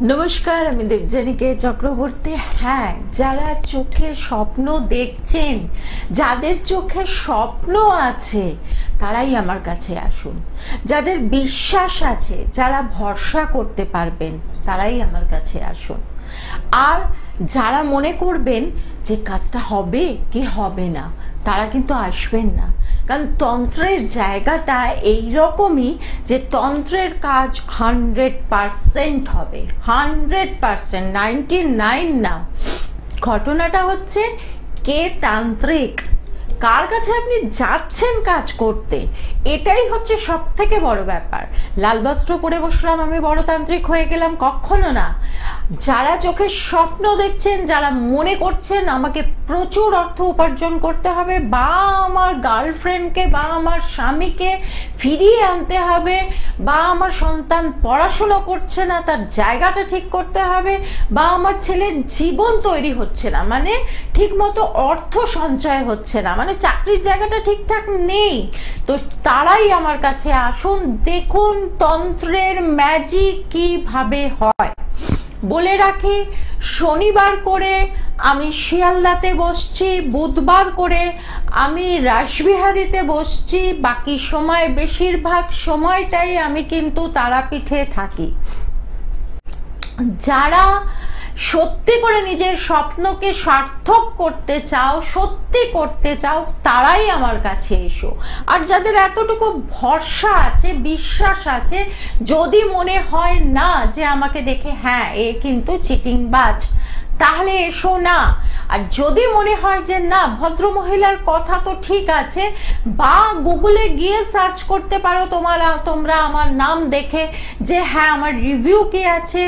নমস্কার, আমি দেবযানীকে চক্রবর্তী। হ্যাঁ, যারা চোখে স্বপ্ন দেখছেন, যাদের চোখে স্বপ্ন আছে, তারাই আমার কাছে আসুন। যাদের বিশ্বাস আছে, যারা ভরসা করতে পারবেন, তারাই আমার কাছে আসুন। আর যারা মনে করবেন যে কাজটা হবে কি হবে না, তারা কিন্তু আসবেন না। কারণ তন্ত্রের জায়গাটা এইরকমই যে তন্ত্রের কাজ 100% হবে, 100%, 99 না। ঘটনাটা হচ্ছে কে তান্ত্রিক, কার কাছে আপনি যাচ্ছেন কাজ করতে, এটাই হচ্ছে সব থেকে বড় ব্যাপার। লাল বস্ত্র পরে বসলাম, আমি বড় তান্ত্রিক হয়ে গেলাম, কখনো না। যারা চোখে স্বপ্ন দেখছেন, যারা মনে করছেন আমাকে প্রচুর অর্থ উপার্জন করতে হবে, বা আমার গার্লফ্রেন্ডকে বা আমার স্বামীকে ফিরিয়ে আনতে হবে, বা আমার সন্তান পড়াশুনো করছে না, তার জায়গাটা ঠিক করতে হবে, বা আমার ছেলের জীবন তৈরি হচ্ছে না, মানে ঠিক মতো অর্থ সঞ্চয় হচ্ছে না, মানে চাকরির জায়গাটা ঠিকঠাক নেই, তো তারাই আমার কাছে আসুন। দেখুন তন্ত্রের ম্যাজিক কিভাবে হয়। বলে রাখি, শনিবার করে আমি শিয়ালদাতে বসছি, বুধবার করে আমি রাসবিহারীতে বসছি, বাকি সময় বেশিরভাগ সময়টাই আমি কিন্তু তারাপীঠে থাকি। যারা সত্যি করে নিজের স্বপ্নকে সার্থক করতে চাও, সত্যি করতে চাও, তারাই আমার কাছে এসো। আর যাদের এতটুকু ভরসা আছে, বিশ্বাস আছে, যদি মনে হয় না যে আমাকে দেখে হ্যাঁ এ কিন্তু চিটিংবাজ, তাহলে এসো না। আর যদি মনে হয় যে না, ভদ্রমহিলার কথা তো ঠিক আছে, বা গুগলে গিয়ে সার্চ করতে পারো তোমরা আমার নাম দেখে যে হ্যাঁ আমার রিভিউ কি আছে,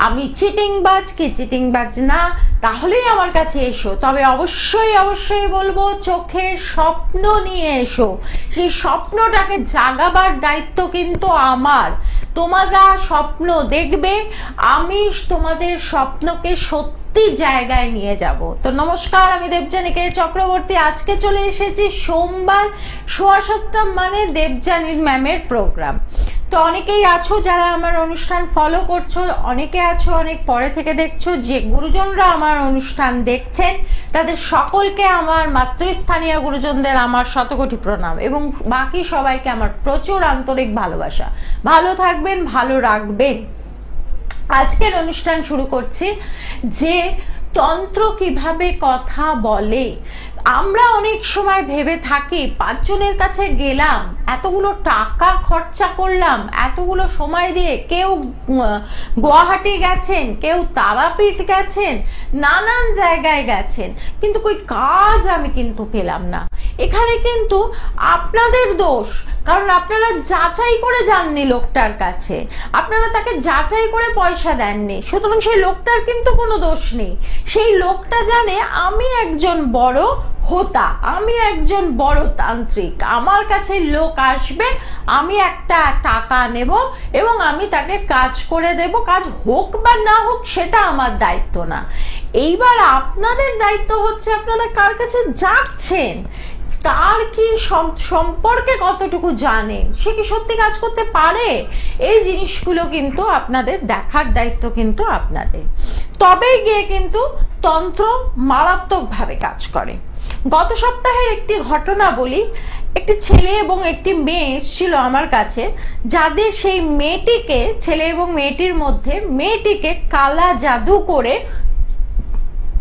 আমি চিটিংবাজ কি চিটিংবাজ না, তাহলেই আমার কাছে এসো। তবে অবশ্যই অবশ্যই বলবো, চোখে স্বপ্ন নিয়ে এসো। সেই স্বপ্নটাকে জাগাবার দায়িত্ব কিন্তু আমার। তোমরা স্বপ্ন দেখবে, আমি তোমাদের স্বপ্নকে সত্যি জায়গায় নিয়ে যাব। তো নমস্কার, আমি দেবযানীকে চক্রবর্তী। আজকে চলে এসেছি সোমবার 7:15, মানে দেবযানীর ম্যামের প্রোগ্রাম। তো অনেকেই আছো যারা আমার অনুষ্ঠান ফলো করছো, অনেকে আছো অনেক পরে থেকে দেখছো। যে গুরুজনরা আমার অনুষ্ঠান দেখছেন, তাদের সকলকে আমার মাতৃস্থানীয় গুরুজনদের আমার শতকোটি প্রণাম, এবং বাকি সবাইকে আমার প্রচুর আন্তরিক ভালোবাসা। ভালো থাকবেন, ভালো রাখবেন। আজকের অনুষ্ঠান শুরু করছি যে তন্ত্র কিভাবে কথা বলে। আমরা অনেক সময় ভেবে থাকি 5 জনের কাছে গেলাম, এতগুলো টাকা খরচা করলাম, এতগুলো সময় দিয়ে, কেউ গুয়াহাটি গেছেন, কেউ তারাপীঠ গেছেন, নানান জায়গায় গেছেন, কিন্তু কই কাজ আমি কিন্তু পেলাম না। এখানে কিন্তু আপনাদের দোষ, কারণ আপনারা যাচাই করে যাননি লোকটার কাছে, আপনারা তাকে যাচাই করে পয়সা দেননি, সুতরাং সেই লোকটার কিন্তু কোনো দোষ নেই। সেই লোকটা জানে আমি একজন বড় হোতা, আমি একজন বড় তান্ত্রিক, আমার কাছে লোক আসবে, আমি একটা টাকা নেব এবং আমি তাকে কাজ করে দেব। কাজ হোক বা না হোক সেটা আমার দায়িত্ব না। এইবার আপনাদের দায়িত্ব হচ্ছে আপনারা কার কাছে যাচ্ছেন, তার কি সম্পর্কে কতটুকু জানেন, সে কি সত্যি কাজ করতে পারে, এই জিনিসগুলো কিন্তু আপনাদের দেখার দায়িত্ব কিন্তু আপনাদের। তবেই গিয়ে কিন্তু তন্ত্র মারাত্মকভাবে কাজ করে। গত সপ্তাহের একটি ঘটনা বলি। একটি ছেলে এবং একটি মেয়ে এসেছিল আমার কাছে, যাদের সেই মেয়েটিকে, ছেলে এবং মেয়েটির মধ্যে মেয়েটিকে কালা জাদু করে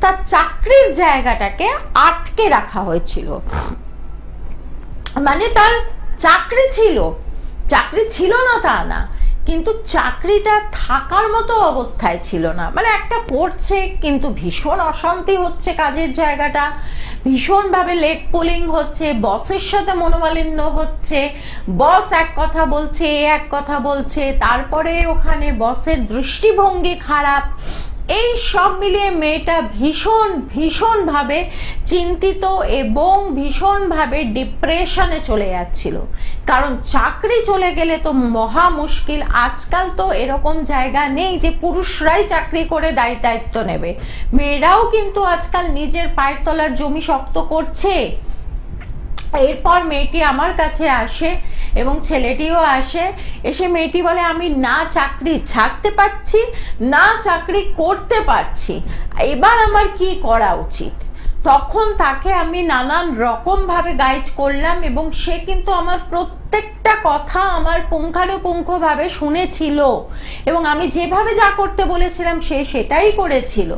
তার চাকরির জায়গাটাকে আটকে রাখা হয়েছিল। মানে তার চাকরি ছিল না তা না, কিন্তু চাকরিটা থাকার মতো অবস্থায় ছিল না। মানে একটা করছে কিন্তু ভীষণ অশান্তি হচ্ছে, কাজের জায়গাটা ভীষণভাবে লেট পুলিং হচ্ছে, বসের সাথে মনোমালিন্য হচ্ছে, বস এক কথা বলছে, এক কথা বলছে, তারপরে ওখানে বসের দৃষ্টিভঙ্গি খারাপ। এই সব মিলিয়ে মেয়েটা ভীষণভাবে চিন্তিত এবং ভীষণভাবে ডিপ্রেশনে চলে যাচ্ছিল। কারণ চাকরি চলে গেলে তো মহা মুশকিল। আজকাল তো এরকম জায়গা নেই যে পুরুষরাই চাকরি করে দায়িত্ব নেবে, মেয়েরাও কিন্তু আজকাল নিজের পায়ের তলার জমি শক্ত করছে। এরপর মেয়েটি আমার কাছে আসে এবং ছেলেটিও আসে, এসে মেয়েটি বলে আমি না চাকরি ছাড়তে পারছি না চাকরি করতে পারছি, এবার আমার কি করা উচিত। তখন তাকে আমি নানান রকম ভাবে গাইড করলাম এবং সে কিন্তু আমার প্রত্যেকটা কথা আমার পুঙ্খানুপুঙ্খ ভাবে শুনেছিল এবং আমি যেভাবে যা করতে বলেছিলাম সে সেটাই করেছিল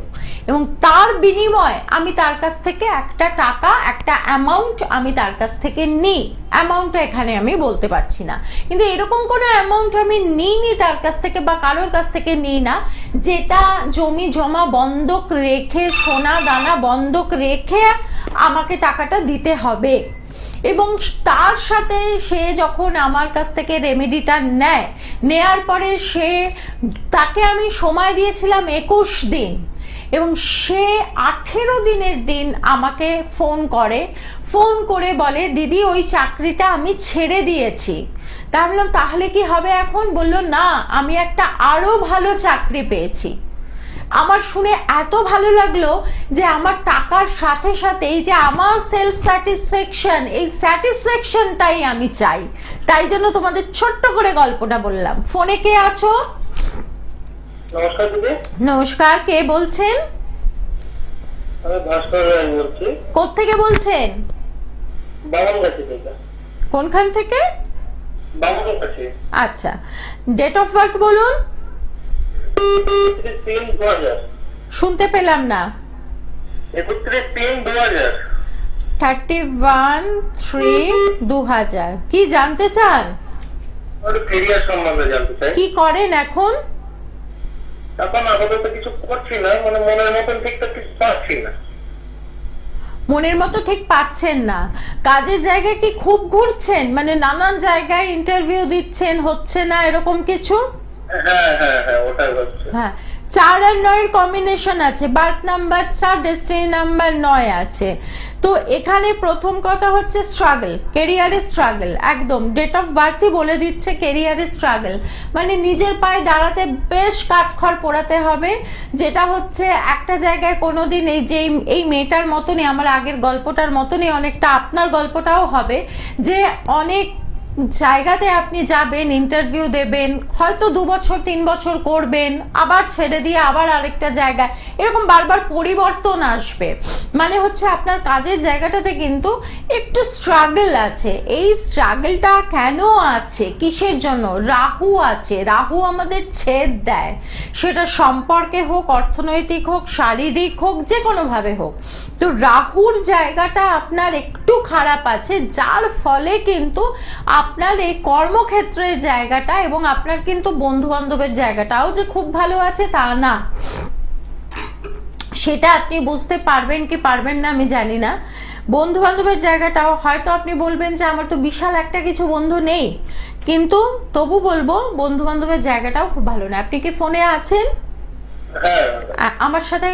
এবং তার বিনিময়ে আমি তার কাছ থেকে একটা টাকা, একটা অ্যামাউন্ট আমি তার কাছ থেকে নিই। অ্যামাউন্টটা এখানে আমি বলতে পারছি না, কিন্তু এরকম কোনো অ্যামাউন্ট আমি নিইনি তার কাছ থেকে বা কারোর কাছ থেকে নিই না যেটা জমি জমা বন্ধক রেখে, সোনা দানা বন্ধক রেখে আমাকে টাকাটা দিতে হবে। এবং তার সাথে সে যখন আমার কাছ থেকে রেমেডিটা নেয়, নেয়ার পরে তাকে আমি সময় দিয়েছিলাম 21 দিন এবং সে 18 দিনের দিন আমাকে ফোন করে বলে দিদি ওই চাকরিটা আমি ছেড়ে দিয়েছি। তা বললাম তাহলে কি হবে এখন? বলল না, আমি একটা আরো ভালো চাকরি পেয়েছি। আমার শুনে এত ভালো লাগলো যে আমার টাকার সাথে সাথে এই যে আমার সেলফ স্যাটিসফ্যাকশন, এই স্যাটিসফ্যাকশনটাই আমি চাই। তাই জন্য তোমাদের ছোট্ট করে গল্পটা বললাম। ফোনে কে আছো? নমস্কার দিদি। নমস্কার, কে বলছেন? আমি ভাস্কর রায় বলছি। কোত্থেকে বলছেন? বামনগাছি থেকে। কোনখান থেকে? বামনগাছি। আচ্ছা, ডেট অফ বার্থ বলুন। 31/3/2000। শুনতে পেলাম না। 31/3/2000। 31/3/2000। কি জানতে চান? ওর ক্যারিয়ার সম্বন্ধে জানতে চাই। কি করেন এখন? এখন আপাতত কিছু করছি না, মানে মনের মতন ঠিকঠাক কিছু পাচ্ছি না। মনের মতো ঠিক পাচ্ছেন না? কাজের জায়গায় কি খুব ঘুরছেন, মানে নানান জায়গায় ইন্টারভিউ দিচ্ছেন, হচ্ছে না এরকম কিছু? হ্যাঁ হ্যাঁ হ্যাঁ, ওটাই হচ্ছে। হ্যাঁ, 4 আর 9 কম্বিনেশন আছে, বার্থ নাম্বার 4, ডেস্টিনি নাম্বার 9 আছে। তো এখানে প্রথম কথা হচ্ছে স্ট্রাগল, ক্যারিয়ারে স্ট্রাগল। একদম ডেট অফ বার্থই বলে দিচ্ছে ক্যারিয়ারে স্ট্রাগল, মানে নিজের পায়ে দাঁড়াতে বেশ কাঠখড় পোড়াতে হবে। যেটা হচ্ছে একটা জায়গায় কোনোদিন এই মেয়েটার মতনই, আমার আগের গল্পটার মতনই অনেকটা আপনার গল্পটাও হবে, যে অনেক জায়গাতে আপনি যাবেন, ইন্টারভিউ দেবেন, হয়তো 2 বছর 3 বছর করবেন, আবার ছেড়ে দিয়ে আবার আরেকটা জায়গায়, এরকম বারবার পরিবর্তন আসবে। মানে হচ্ছে আপনার কাজের জায়গাটাতে কিন্তু একটু স্ট্রাগল আছে। এই স্ট্রাগলটা কেন আছে, কিসের জন্য? রাহু আছে, রাহু আমাদের ছেদ দেয়, সেটা সম্পর্কে হোক, অর্থনৈতিক হোক, শারীরিক হোক, যে কোনোভাবে হোক। তো রাহুর জায়গাটা আপনার একটু খারাপ আছে, যার ফলে কিন্তু আপনার এই কর্মক্ষেত্রের জায়গাটা এবং আপনার কিন্তু বন্ধু বান্ধবের জায়গাটাও যে খুব ভালো আছে তা না। সেটা আপনি বুঝতে পারবেন কি পারবেন না আমি জানি না। বন্ধু বান্ধবের জায়গাটাও হয়তো আপনি বলবেন যে আমার তো বিশাল একটা কিছু বন্ধু নেই, কিন্তু তবু বলবো বন্ধু বান্ধবের জায়গাটাও খুব ভালো না। আপনি কি ফোনে আছেন? আমার সাথে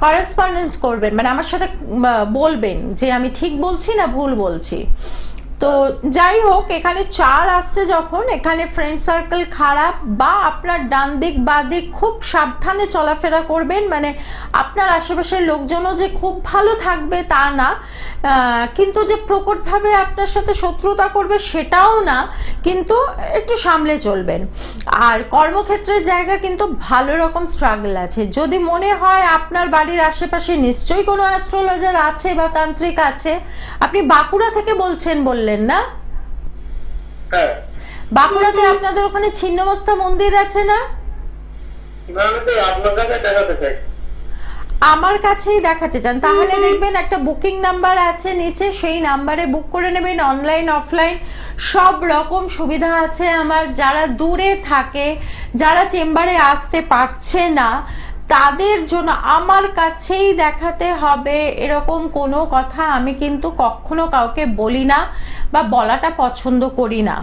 করেসপন্ডেন্স করবেন, মানে আমার সাথে বলবেন যে আমি ঠিক বলছি না ভুল বলছি। তো যাই হোক, এখানে 4 আসছে যখন, এখানে ফ্রেন্ড সার্কেল খারাপ বা আপনার ডান দিক বা দিক, খুব সাবধানে চলাফেরা করবেন। মানে আপনার আশেপাশের লোকজনও যে খুব ভালো থাকবে তা না, কিন্তু যে প্রকটভাবে আপনার সাথে শত্রুতা করবে সেটাও না, কিন্তু একটু সামলে চলবেন। আর কর্মক্ষেত্রের জায়গা কিন্তু ভালো রকম স্ট্রাগল আছে। যদি মনে হয় আপনার বাড়ির আশেপাশে নিশ্চয়ই কোনো অ্যাস্ট্রোলজার আছে বা তান্ত্রিক আছে। আপনি বাঁকুড়া থেকে বলছেন বললেন না? বাঁকুড়াতে আপনাদের ওখানে ছিন্নমস্তা মন্দির আছে না? আমার কাছেই দেখাতে চান তাহলে দেখবেন একটা বুকিং নাম্বার আছে নিচে, সেই নাম্বারে বুক করে নেবেন। অনলাইন অফলাইন সব রকম সুবিধা আছে আমার। যারা দূরে থাকে, যারা চেম্বারে আসতে পারছে না, তাদের জন্য আমার কাছেই দেখাতে হবে এরকম কোনো কথা আমি কিন্তু কখনো কাউকে বলি না বা বলাটা পছন্দ করি না,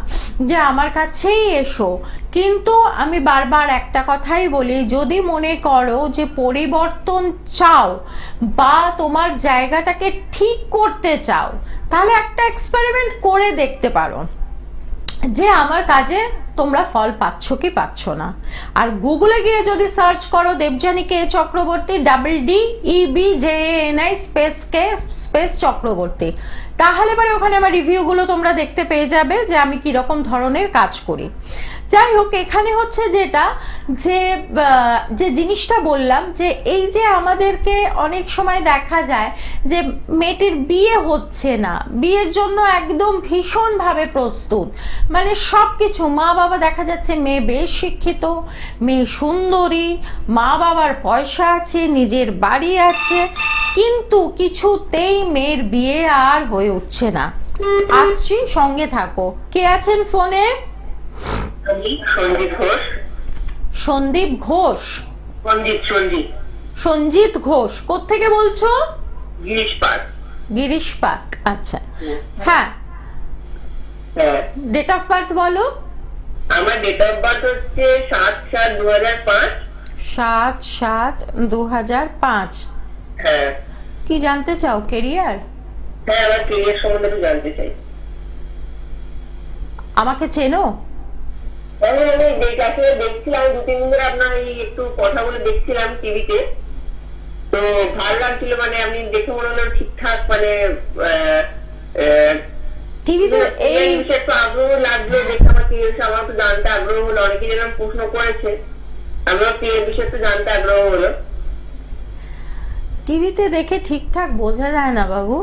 যে আমার কাছেই এসো। কিন্তু আমি বারবার একটা কথাই বলি, যদি মনে করো যে পরিবর্তন চাও বা তোমার জায়গাটাকে ঠিক করতে চাও, তাহলে একটা এক্সপেরিমেন্ট করে দেখতে পারো। যে আমার কাজে তোমরা ফল পাচ্ছ কি পাচ্ছ না। আর গুগলে গিয়ে যদি সার্চ করো দেবযানী কে চক্রবর্তী, DEBJANI স্পেস চক্রবর্তী, তাহলে পরে ওখানে আমার রিভিউগুলো তোমরা দেখতে পেয়ে যাবে যে আমি কি রকম ধরনের কাজ করি। যাই হোক, এখানে হচ্ছে যেটা যে জিনিসটা বললাম, যে এই যে আমাদেরকে অনেক সময় দেখা যায় যে মেয়েটির বিয়ে হচ্ছে না, বিয়ের জন্য একদম ভীষণভাবে প্রস্তুত, মানে সবকিছু, মা বাবা দেখা যাচ্ছে মেয়ে বেশ শিক্ষিত, মেয়ে সুন্দরী, মা বাবার পয়সা আছে, নিজের বাড়ি আছে, কিন্তু কিছুতেই মেয়ের বিয়ে আর হয়ে উঠছে না। আসছি, সঙ্গে থাকো। কে আছেন ফোনে? সঞ্জিত ঘোষ। সন্দীপ ঘোষ? সঞ্জিত ঘোষ। কোত্থেকে বলছো? গিরিশ পার্ক। গিরিশ পার্ক, আচ্ছা। হ্যাঁ, ডেট অফ বার্থ বলো। আমার ডেট অফ বার্থ হচ্ছে 7/7/2005। 7/7/2005। হ্যাঁ। কি জানতে চাও? কেরিয়ার? হ্যাঁ, আমার কেরিয়ার সম্বন্ধে একটু জানতে চাই। আমাকে চেনো? আমি আসলে দেখছিলাম 2-3 দিন ধরে আপনার একটু কথা বলে দেখছিলাম টিভিতে, তো ভালো লাগছিল, মানে আমি দেখে মনে হলো ঠিকঠাক, মানে টিভিতে এই একটু আগ্রহ লাগলো দেখে, আমার ক্রিয়ের আমার একটু জানতে আগ্রহ হলো। অনেকে যেরকম প্রশ্ন করেছে, আমার ক্রিয়ের বিষয়ে একটু জানতে আগ্রহ হলো। টিভিতে দেখে ঠিকঠাক বোঝা যায় না বাবু।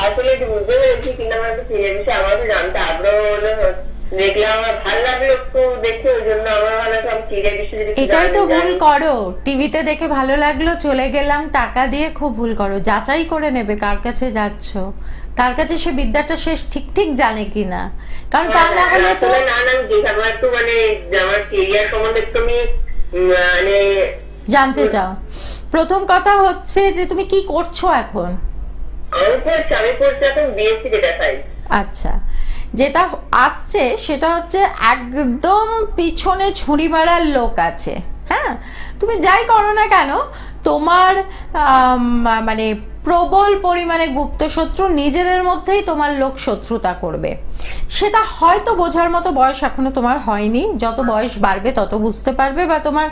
আসলে বুঝতে পেরেছি, কিন্তু আমার একটু ক্রিয়ের বিষয়ে আমার একটু জানতে আগ্রহ হলো, দেখলাম আমার ভালো লাগলো একটু দেখে, ওই জন্য আমার ভালো লাগলো ক্রিয়ের বিষয়ে। এটাই তো ভুল করো, টিভিতে দেখে ভালো লাগলো চলে গেলাম টাকা দিয়ে, খুব ভুল করো। যাচাই করে নেবে কার কাছে যাচ্ছ, তার কাছে সে বিদ্যাটা সে ঠিক জানে কিনা, কারণ তা না হলে তো। আমার একটু মানে আমার কেরিয়ার সম্বন্ধে একটু আমি মানে জানতে চাও। প্রথম কথা হচ্ছে যে তুমি কি করছো এখন? আমি করছি এখন বিএসসি ডেটা সায়েন্স। আচ্ছা, যেটা আসছে সেটা হচ্ছে একদম পিছনে ছুরি মারার লোক আছে। হ্যাঁ, তুমি যাই করো না কেন, তোমার মানে প্রবল পরিমাণে গুপ্ত শত্রু, নিজেদের মধ্যেই তোমার লোক শত্রুতা করবে। সেটা হয়তো বোঝার মতো বয়স এখনো তোমার হয়নি, যত বয়স বাড়বে তত বুঝতে পারবে, বা তোমার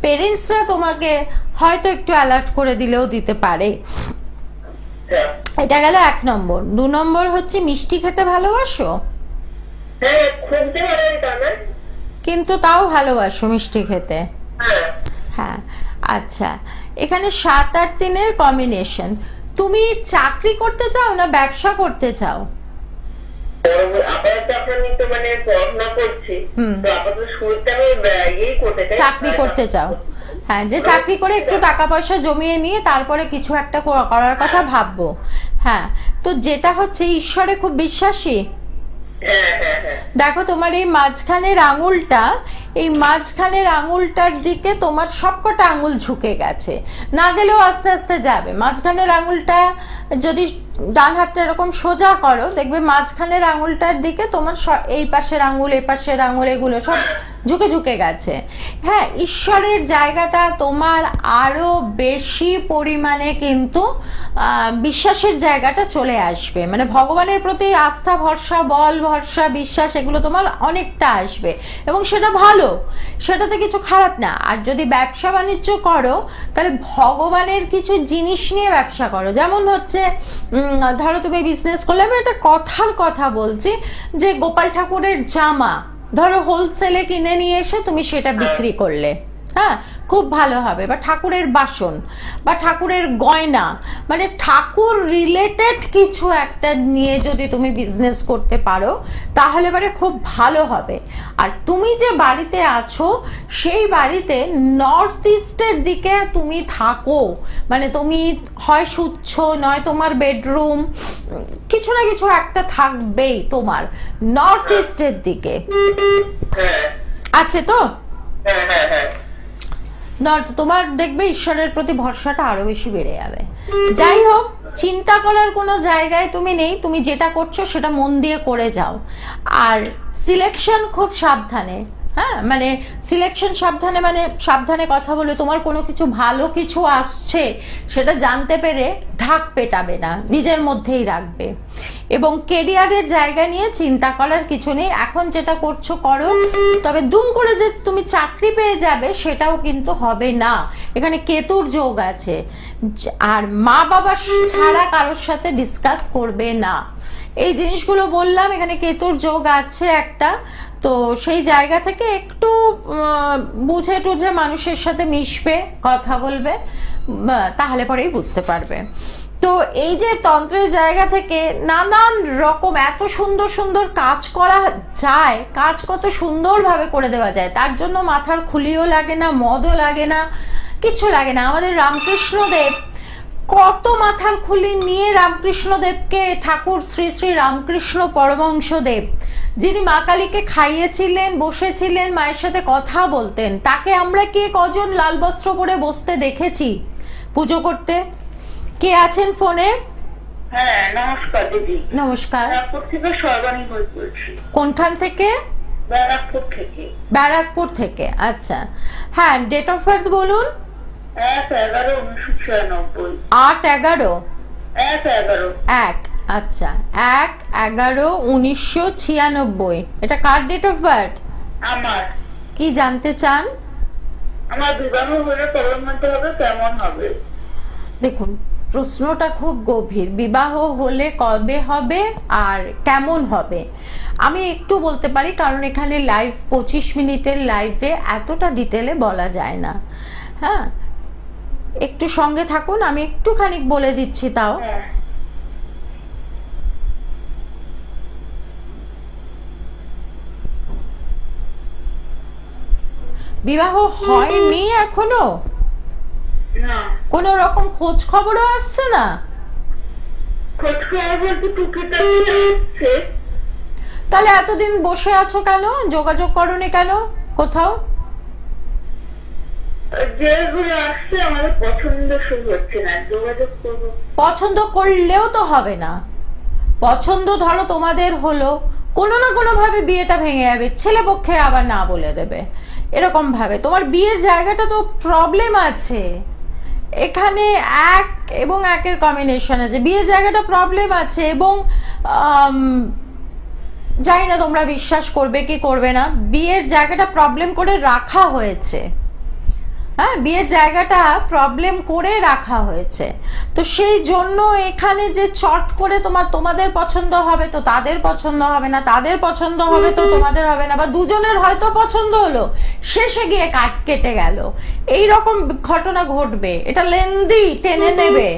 পেরেন্টসরা তোমাকে হয়তো একটু অ্যালার্ট করে দিলেও দিতে পারে। এটা গেল 1 নম্বর। 2 নম্বর হচ্ছে মিষ্টি খেতে ভালোবাসো? কিন্তু তাও ভালোবাসো মিষ্টি খেতে? হ্যাঁ, আচ্ছা। এখানে 7-8-3 কম্বিনেশন। তুমি চাকরি করতে চাও না ব্যবসা করতে চাও? চাকরি করতে চাও। হ্যাঁ, যে চাকরি করে একটু টাকা পয়সা জমিয়ে নিয়ে তারপরে কিছু একটা করার কথা ভাববো। হ্যাঁ, তো যেটা হচ্ছে ঈশ্বরে খুব বিশ্বাসী। দেখো তোমার এই মাঝখানের আঙুলটা, এই মাঝখানের আঙুলটার দিকে তোমার সবকটা আঙুল ঝুঁকে গেছে, না গেলেও আস্তে আস্তে যাবে। মাঝখানের আঙুলটা যদি ডান হাতটা এরকম সোজা করো, দেখবে মাঝখানের আঙুলটার দিকে তোমার এই পাশের আঙুল, এই পাশের আঙুল, এগুলো সব ঝুঁকে ঝুঁকে গেছে। হ্যাঁ, ঈশ্বরের জায়গাটা তোমার আরো বেশি পরিমাণে কিন্তু বিশ্বাসের জায়গাটা চলে আসবে, মানে ভগবানের প্রতি আস্থা, ভরসা, বল ভরসা, বিশ্বাস, এগুলো তোমার অনেকটা আসবে, এবং সেটা ভালো, সেটাতে কিছু খারাপ না। আর যদি ব্যবসা বাণিজ্য করো, তাহলে ভগবানের কিছু জিনিস নিয়ে ব্যবসা করো। যেমন হচ্ছে ধরো তুমি বিজনেস করলে, আমি একটা কথার কথা বলছি, যে গোপাল ঠাকুরের জামা ধরো হোলসেলে কিনে নিয়ে এসে তুমি সেটা বিক্রি করলে, হ্যাঁ, খুব ভালো হবে। বা ঠাকুরের বাসন বা ঠাকুরের গয়না, মানে ঠাকুর রিলেটেড কিছু একটা নিয়ে যদি তুমি বিজনেস করতে পারো, তাহলে মানে খুব ভালো হবে। আর তুমি যে বাড়িতে আছো, সেই বাড়িতে নর্থ ইস্টের দিকে তুমি থাকো, মানে তুমি হয় শুচ্ছ, নয় তোমার বেডরুম, কিছু না কিছু একটা থাকবেই তোমার নর্থ ইস্টের দিকে। আছে তো? তোমার দেখবে ঈশ্বরের প্রতি ভরসাটা আরো বেশি বেড়ে যাবে। যাই হোক, চিন্তা করার কোনো জায়গায় তুমি নেই, তুমি যেটা করছো সেটা মন দিয়ে করে যাও। আর সিলেকশন খুব সাবধানে, হ্যাঁ, মানে সিলেকশন সাবধানে, মানে সাবধানে কথা বলে তোমার কোনো কিছু ভালো কিছু আসছে সেটা জানতে পেরে ঢাক পেটাবে না, নিজের মধ্যেই রাখবে। এবং কেরিয়ারের জায়গা নিয়ে চিন্তা করার কিছু নেই, এখন যেটা করছো করো, তবে দুম করে যে তুমি চাকরি পেয়ে যাবে সেটাও কিন্তু হবে না। এখানে কেতুর যোগ আছে, আর মা বাবা ছাড়া কারোর সাথে ডিসকাস করবে না, এই জিনিসগুলো বললাম। এখানে কেতুর যোগ আছে একটা, তো সেই জায়গা থেকে একটু বুঝে টুঝে মানুষের সাথে মিশবে, কথা বলবে, তাহলে পরেই বুঝতে পারবে। তো এই যে তন্ত্রের জায়গা থেকে নানান রকম এত সুন্দর সুন্দর কাজ করা যায়, কাজ কত সুন্দরভাবে করে দেওয়া যায়, তার জন্য মাথার খুলিও লাগে না, মদও লাগে না, কিছু লাগে না। আমাদের রামকৃষ্ণদেব কত মাথার খুলি নিয়ে রামকৃষ্ণদেবকে, ঠাকুর শ্রী শ্রী রামকৃষ্ণ পরমহংসদেব, যিনি মা কালীকে খাইয়েছিলেন, বসেছিলেন, মায়ের সাথে কথা বলতেন, তাকে আমরা কে কজন লাল বস্ত্র পরে বসতে দেখেছি পুজো করতে? কে আছেন ফোনে? হ্যাঁ, নমস্কার দিদি। নমস্কার। ব্যারাকপুর থেকে সর্বাণী বলছি। কোনখান থেকে? ব্যারাকপুর থেকে। ব্যারাকপুর থেকে, আচ্ছা। হ্যাঁ, ডেট অফ বার্থ বলুন। 1/11/1996। 8/11? 1/11। 1, আচ্ছা, 1/11/1996। এটা কার ডেট অফ বার্থ? আমার। কি জানতে চান? আমার বিবাহ হলে কবে মধ্যে হবে, কেমন হবে? দেখুন, প্রশ্নটা খুব গভীর। বিবাহ হলে কবে হবে আর কেমন হবে আমি একটু বলতে পারি, কারণ এখানে লাইভ 25 মিনিটের লাইভে এতটা ডিটেলে বলা যায় না। হ্যাঁ, একটু সঙ্গে থাকুন, আমি একটুখানি বলে দিচ্ছি। তাও বিবাহ হয়নি এখনো? না। কোন রকম খোঁজ খবরও আসছে না? খোঁজ খবর বলতে টুকিটাকি আসছে। তাহলে এতদিন বসে আছো কেন? যোগাযোগ করোনি কেন কোথাও? যেগুলো আসছে আমাদের পছন্দ শুরু হচ্ছে না, যোগাযোগ করবো। পছন্দ করলেও তো হবে না। পছন্দ ধরো তোমাদের হলো, কোনো না কোনো ভাবে বিয়েটা ভেঙে যাবে, ছেলে পক্ষে আবার না বলে দেবে, এরকম ভাবে তোমার বিয়ের জায়গাটা তো প্রবলেম আছে। এখানে 1 এবং 1-এর কম্বিনেশন আছে, বিয়ের জায়গাটা প্রবলেম আছে। এবং জানি না তোমরা বিশ্বাস করবে কি করবে না, বিয়ের জায়গাটা প্রবলেম করে রাখা হয়েছে। হ্যাঁ, বিয়ের জায়গাটা প্রবলেম করে রাখা হয়েছে। তো সেই জন্য এখানে যে চট করে তোমাদের পছন্দ হবে তো তাদের পছন্দ হবে না, তাদের পছন্দ হবে তো তোমাদের হবে না, বা দুজনের হয়তো পছন্দ হলো, শেষে গিয়ে কেটে গেল, এই রকম ঘটনা ঘটবে। এটা লেন্দি টেনে নেবে।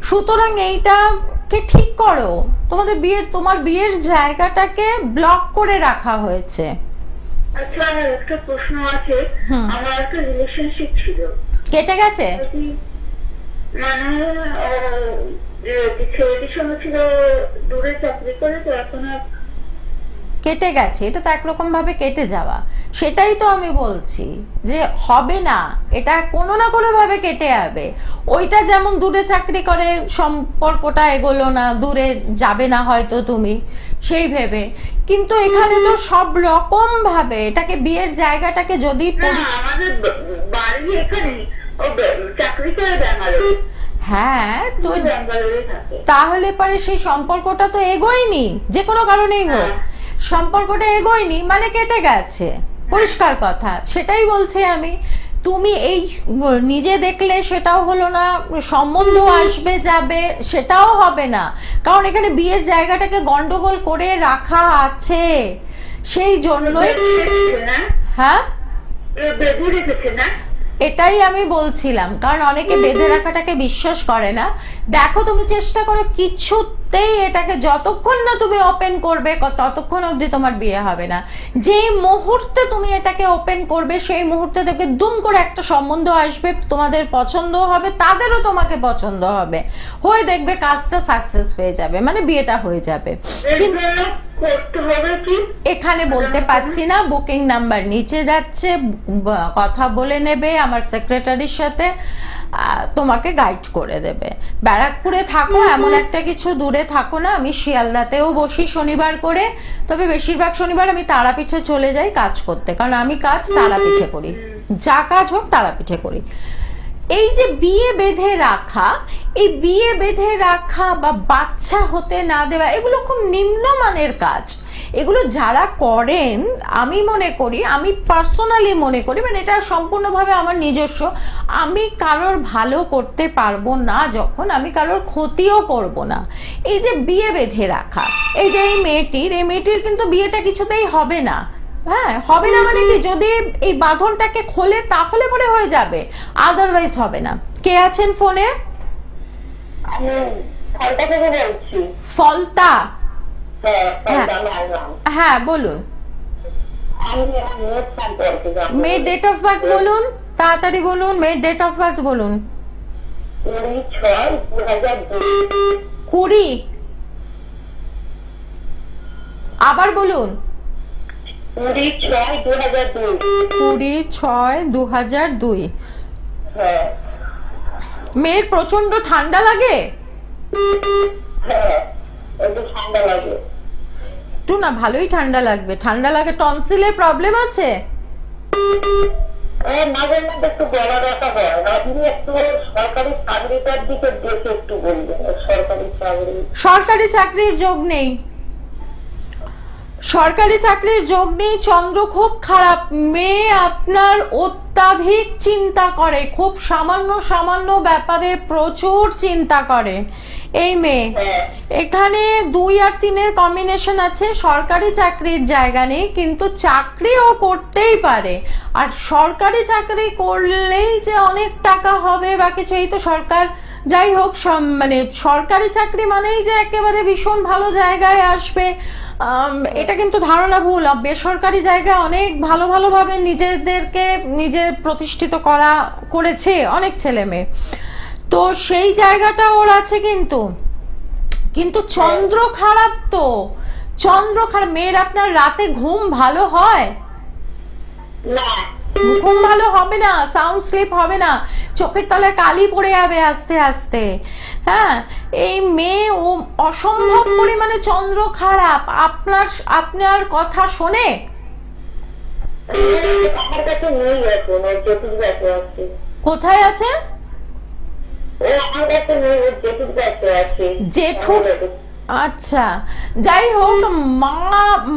সুতরাং এইটাকে ঠিক করো। তোমার বিয়ের জায়গাটাকে ব্লক করে রাখা হয়েছে। আচ্ছা, একটা প্রশ্ন আছে। আমার একটা রিলেশনশিপ ছিল, কেটে গেছে? মানে ছেলেটির সঙ্গে ছিল, দূরে চাকরি করে, তো এখন কেটে গেছে। এটা তো একরকম ভাবে কেটে যাওয়া, সেটাই তো আমি বলছি যে হবে না, এটা কোনো না কোনো ভাবে কেটে যাবে। ওইটা যেমন দূরে চাকরি করে, সম্পর্কটা এগোলো না, দূরে যাবে না হয়তো তুমি সেই ভেবে, কিন্তু এখানে তো সব রকম ভাবে এটাকে, বিয়ের জায়গাটাকে যদি আমাদের বাড়ি এখানে, ও চাকরি করে ব্যাঙ্গালোরে। হ্যাঁ, তো ব্যাঙ্গালোরে থাকে, তাহলে পরে সেই সম্পর্কটা তো এগোয়নি, যে কোনো কারণেই হোক সম্পর্কটা এগোয়নি, মানে কেটে গেছে, পরিষ্কার কথা। সেটাই বলছি আমি। তুমি এই নিজে দেখলে সেটাও হলো না, সম্বন্ধ আসবে যাবে সেটাও হবে না, কারণ এখানে বিয়ের জায়গাটাকে গন্ডগোল করে রাখা আছে। সেই জন্যই হ্যাঁ, এটাই আমি বলছিলাম, কারণ অনেকে বেঁধে রাখাটাকে বিশ্বাস করে না। দেখো, তুমি চেষ্টা করো কিছুতেই এটাকে, যতক্ষণ না তুমি ওপেন করবে ততক্ষণ অবধি তোমার বিয়ে হবে না। যেই মুহূর্তে তুমি এটাকে ওপেন করবে সেই মুহূর্তে দেখবে দুম করে একটা সম্বন্ধ আসবে, তোমাদের পছন্দ হবে, তাদেরও তোমাকে পছন্দ হবে, হয়ে দেখবে কাজটা সাকসেস হয়ে যাবে, মানে বিয়েটা হয়ে যাবে। কিন্তু করতে হবে কি এখানে বলতে পারছি না, বুকিং নাম্বার নিচে যাচ্ছে, কথা বলে নেবে আমার সেক্রেটারির সাথে, তোমাকে গাইড করে দেবে। ব্যারাকপুরে থাকো, এমন একটা কিছু দূরে থাকো না। আমি শিয়ালদাতেও বসি শনিবার করে, তবে বেশিরভাগ শনিবার আমি তারাপীঠে চলে যাই কাজ করতে, কারণ আমি কাজ তারাপীঠে করি, যা কাজ হোক তারাপীঠে করি। এই যে বিয়ে বেঁধে রাখা, এই বিয়ে বেঁধে রাখা বা বাচ্চা হতে না দেওয়া, এগুলো খুব নিম্নমানের কাজ। এগুলো যারা করেন, আমি মনে করি, আমি পার্সোনালি মনে করি, মানে এটা সম্পূর্ণভাবে আমার নিজস্ব, আমি কারোর ভালো করতে পারবো না যখন, আমি কারোর ক্ষতিও করব না। এই যে বিয়ে বেঁধে রাখা, এই যে এই মেয়েটির কিন্তু বিয়েটা কিছুতেই হবে না। হ্যাঁ, হবে না মানে কি, যদি এই বাঁধনটাকে খোলে তাহলে পরে হয়ে যাবে, আদারওয়াইজ হবে না। কে আছেন ফোনে? ফলতা? হ্যাঁ বলুন। মেয়ের ডেট অফ বার্থ বলুন, তাড়াতাড়ি বলুন, মেয়ের ডেট অফ বার্থ বলুন। 20, আবার বলুন। 20/6/2002। মেয়ের প্রচন্ড ঠান্ডা লাগে? একটু না, ভালোই ঠান্ডা লাগবে। ঠান্ডা লাগে, টনসিলের প্রবলেম আছে? সরকারি চাকরির যোগ নেই, সরকারি চাকরির যোগ নেই। চন্দ্র খুব খারাপ। মেয়ে আপনার অত্যাধিক চিন্তা করে, খুব সামান্য সামান্য ব্যাপারে প্রচুর চিন্তা করে এই মেয়ে। এখানে 2 আর 3-এর কম্বিনেশন আছে। সরকারি চাকরির জায়গা নেই, কিন্তু চাকরিও করতেই পারে। আর সরকারি চাকরি করলেই যে অনেক টাকা হবে বা কিছু, এই তো সরকার, যাই হোক, মানে সরকারি চাকরি মানেই যে একেবারে ভীষণ ভালো জায়গায় আসবে, এটা কিন্তু ধারণা ভুল। বেসরকারি জায়গায় অনেক ভালো ভালোভাবে নিজেদেরকে নিজে প্রতিষ্ঠিত করেছে অনেক ছেলে মেয়ে, তো সেই জায়গাটা ওর আছে। কিন্তু চন্দ্র খারাপ, তো চন্দ্র খারাপ। মেয়ের আপনার রাতে ঘুম ভালো হয় না? ঘুম ভালো হবে না, সাউন্ড স্লিপ হবে না, চোখের তলায় কালি পড়ে যাবে আস্তে আস্তে। হ্যাঁ, এই মেয়ে ও অসম্ভব পরিমাণে চন্দ্র খারাপ। আপনার কথা শোনে? কোথায় আছে? জেঠু? আচ্ছা, যাই হোক,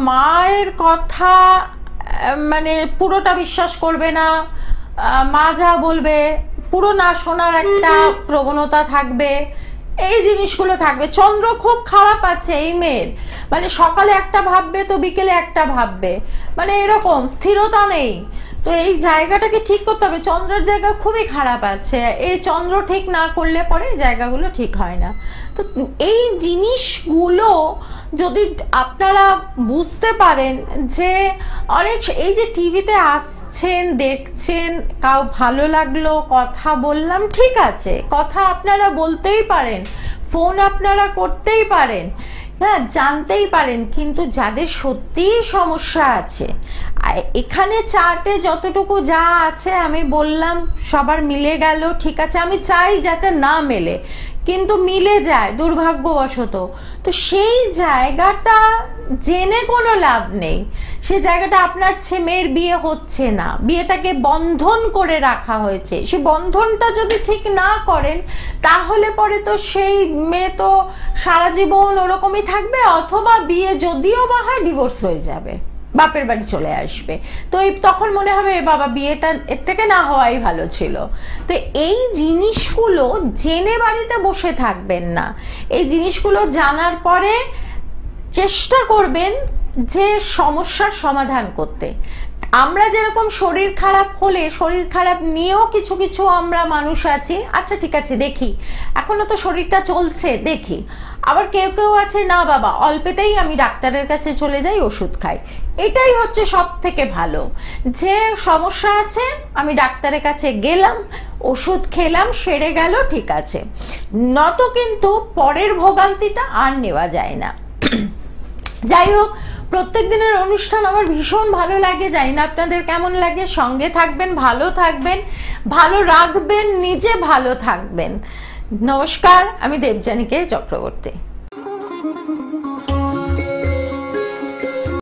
মায়ের কথা মানে পুরোটা বিশ্বাস করবে না, মা যা বলবে পুরো না শোনার একটা প্রবণতা থাকবে, এই জিনিসগুলো থাকবে। চন্দ্র খুব খারাপ আছে এই মেয়ের, মানে সকালে একটা ভাববে তো বিকেলে একটা ভাববে, মানে এরকম স্থিরতা নেই। তো এই জায়গাটাকে ঠিক করতে হবে। চন্দ্রের জায়গা খুবই খারাপ আছে, এই চন্দ্র ঠিক না করলে পরে জায়গাগুলো ঠিক হয় না। তো এই জিনিসগুলো যদি আপনারা বুঝতে পারেন, যে অনেক এই যে টিভিতে আসছেন, দেখছেন, কাউ ভালো লাগলো, কথা বললাম, ঠিক আছে, কথা আপনারা বলতেই পারেন, ফোন আপনারা করতেই পারেন, হ্যাঁ, জানতেই পারেন, কিন্তু যাদের সত্যিই সমস্যা আছে, এখানে চার্টে যতটুকু যা আছে আমি বললাম সবার মিলে গেল, ঠিক আছে, আমি চাই যাতে না মেলে, কিন্তু মিলে যায় দুর্ভাগ্যবশত। তো সেই জায়গাটা জেনে কোনো লাভ নেই। সেই জায়গাটা আপনার মেয়ের বিয়ে হচ্ছে না, বিয়েটাকে বন্ধন করে রাখা হয়েছে, সে বন্ধনটা যদি ঠিক না করেন তাহলে পরে তো সেই মেয়ে তো সারা জীবন ওরকমই থাকবে, অথবা বিয়ে যদিও বা হয় ডিভোর্স হয়ে যাবে, বাপের বাড়ি চলে আসবে। তো তখন মনে হবে বাবা বিয়েটা এর থেকে না হওয়াই ভালো ছিল। তো এই জিনিসগুলো জেনে বাড়িতে বসে থাকবেন না। এই জিনিসগুলো জানার পরে চেষ্টা করবেন যে সমস্যার সমাধান করতে। আমরা যেরকম শরীর খারাপ হলে শরীর খারাপ নিয়েও কিছু কিছু আমরা মানুষ আছি, আচ্ছা ঠিক আছে দেখি, এখনো তো শরীরটা চলছে দেখি। আবার কেউ কেউ আছে না বাবা অল্পেতেই আমি ডাক্তারের কাছে চলে যাই, ওষুধ খাই। এটাই হচ্ছে সব থেকে ভালো, যে সমস্যা আছে আমি ডাক্তারের কাছে গেলাম, ওষুধ খেলাম, সেরে গেল, ঠিক আছে। নত কিন্তু পরের ভোগান্তিটা আর নেওয়া যায় না। যাই হোক, প্রত্যেক দিনের অনুষ্ঠান আমার ভীষণ ভালো লাগে, জানি না আপনাদের কেমন লাগে। সঙ্গে থাকবেন, ভালো থাকবেন, ভালো রাখবেন, নিজে ভালো থাকবেন। নমস্কার, আমি দেবযানী কে চক্রবর্তী।